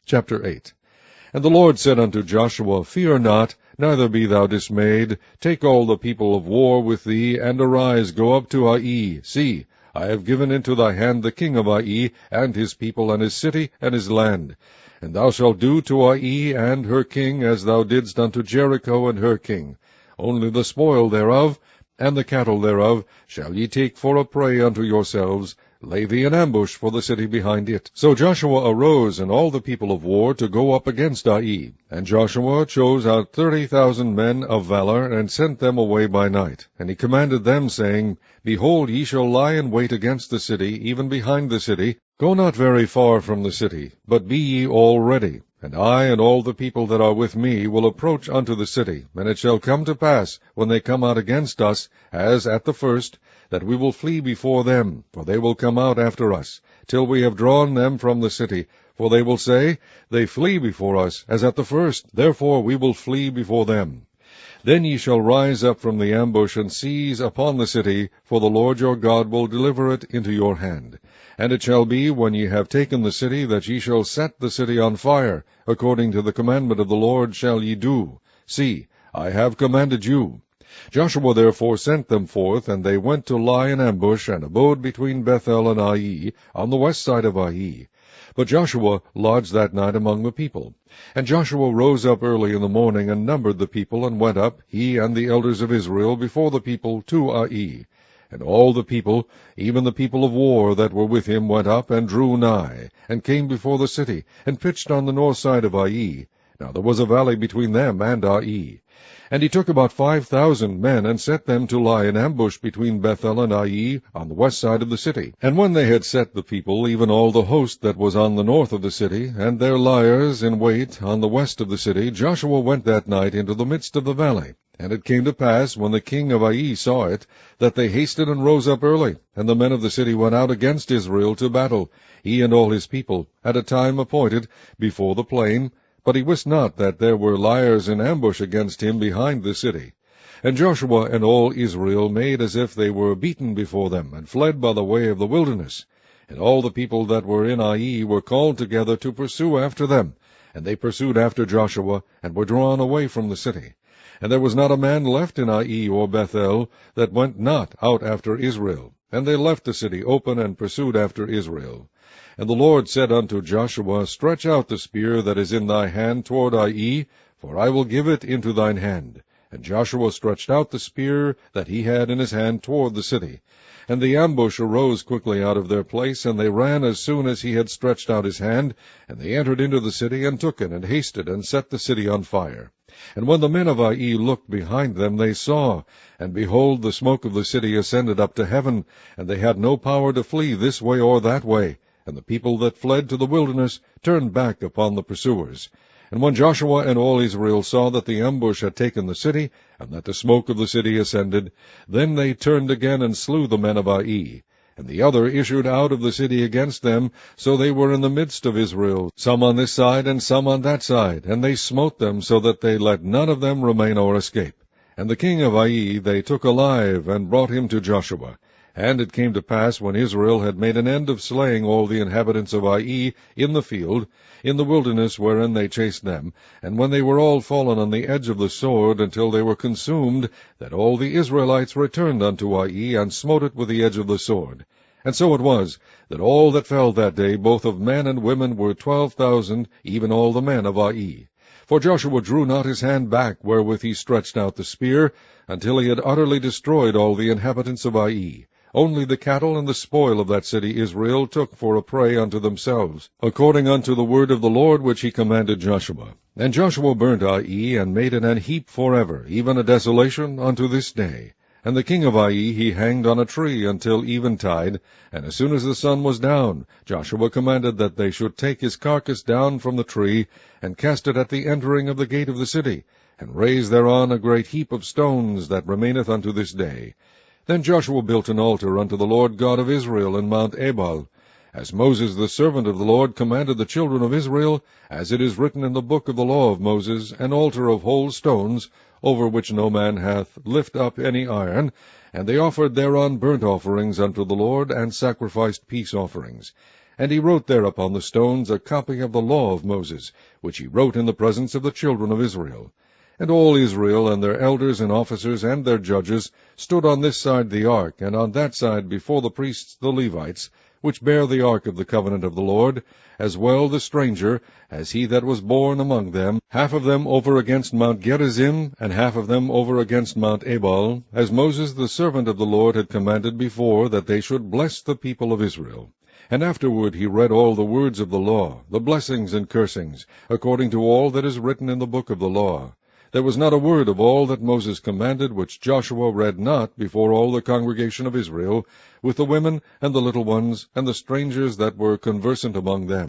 Chapter 8. And the Lord said unto Joshua, Fear not, neither be thou dismayed. Take all the people of war with thee, and arise, go up to Ai. See, I have given into thy hand the king of Ai, and his people, and his city, and his land. And thou shalt do to Ai and her king as thou didst unto Jericho and her king. Only the spoil thereof, and the cattle thereof, shall ye take for a prey unto yourselves. Lay thee an ambush for the city behind it. So Joshua arose, and all the people of war, to go up against Ai. And Joshua chose out 30,000 men of valor, and sent them away by night. And he commanded them, saying, Behold, ye shall lie in wait against the city, even behind the city. Go not very far from the city, but be ye all ready. And I and all the people that are with me will approach unto the city. And it shall come to pass, when they come out against us, as at the first, that we will flee before them, for they will come out after us, till we have drawn them from the city. For they will say, They flee before us, as at the first, therefore we will flee before them. Then ye shall rise up from the ambush, and seize upon the city, for the Lord your God will deliver it into your hand. And it shall be, when ye have taken the city, that ye shall set the city on fire. According to the commandment of the Lord shall ye do. See, I have commanded you. Joshua therefore sent them forth, and they went to lie in ambush, and abode between Bethel and Ai, on the west side of Ai. But Joshua lodged that night among the people. And Joshua rose up early in the morning, and numbered the people, and went up, he and the elders of Israel, before the people to Ai. And all the people, even the people of war that were with him, went up, and drew nigh, and came before the city, and pitched on the north side of Ai. Now there was a valley between them and Ai. And he took about 5,000 men, and set them to lie in ambush between Bethel and Ai, on the west side of the city. And when they had set the people, even all the host that was on the north of the city, and their liers in wait on the west of the city, Joshua went that night into the midst of the valley. And it came to pass, when the king of Ai saw it, that they hasted and rose up early, and the men of the city went out against Israel to battle, he and all his people, at a time appointed, before the plain. But he wist not that there were liers in ambush against him behind the city. And Joshua and all Israel made as if they were beaten before them, and fled by the way of the wilderness. And all the people that were in Ai were called together to pursue after them. And they pursued after Joshua, and were drawn away from the city. And there was not a man left in Ai or Bethel that went not out after Israel. And they left the city open, and pursued after Israel. And the Lord said unto Joshua, Stretch out the spear that is in thy hand toward Ai, for I will give it into thine hand. And Joshua stretched out the spear that he had in his hand toward the city. And the ambush arose quickly out of their place, and they ran as soon as he had stretched out his hand. And they entered into the city, and took it, and hasted, and set the city on fire. And when the men of Ai looked behind them, they saw, and behold, the smoke of the city ascended up to heaven, and they had no power to flee this way or that way. And the people that fled to the wilderness turned back upon the pursuers. And when Joshua and all Israel saw that the ambush had taken the city, and that the smoke of the city ascended, then they turned again and slew the men of Ai. And the other issued out of the city against them, so they were in the midst of Israel, some on this side and some on that side, and they smote them, so that they let none of them remain or escape. And the king of Ai they took alive, and brought him to Joshua. And it came to pass, when Israel had made an end of slaying all the inhabitants of Ai in the field, in the wilderness wherein they chased them, and when they were all fallen on the edge of the sword, until they were consumed, that all the Israelites returned unto Ai, and smote it with the edge of the sword. And so it was, that all that fell that day, both of men and women, were 12,000, even all the men of Ai. For Joshua drew not his hand back wherewith he stretched out the spear, until he had utterly destroyed all the inhabitants of Ai. Only the cattle and the spoil of that city Israel took for a prey unto themselves, according unto the word of the Lord which he commanded Joshua. And Joshua burnt Ai, and made it an heap forever, even a desolation unto this day. And the king of Ai he hanged on a tree until eventide, and as soon as the sun was down, Joshua commanded that they should take his carcass down from the tree, and cast it at the entering of the gate of the city, and raise thereon a great heap of stones that remaineth unto this day. Then Joshua built an altar unto the Lord God of Israel in Mount Ebal, as Moses the servant of the Lord commanded the children of Israel, as it is written in the book of the law of Moses, an altar of whole stones, over which no man hath lift up any iron. And they offered thereon burnt offerings unto the Lord, and sacrificed peace offerings. And he wrote there upon the stones a copy of the law of Moses, which he wrote in the presence of the children of Israel. And all Israel, and their elders and officers, and their judges, stood on this side the ark, and on that side before the priests the Levites, which bear the ark of the covenant of the Lord, as well the stranger, as he that was born among them, half of them over against Mount Gerizim, and half of them over against Mount Ebal, as Moses the servant of the Lord had commanded before, that they should bless the people of Israel. And afterward he read all the words of the law, the blessings and cursings, according to all that is written in the book of the law. There was not a word of all that Moses commanded which Joshua read not before all the congregation of Israel, with the women and the little ones and the strangers that were conversant among them.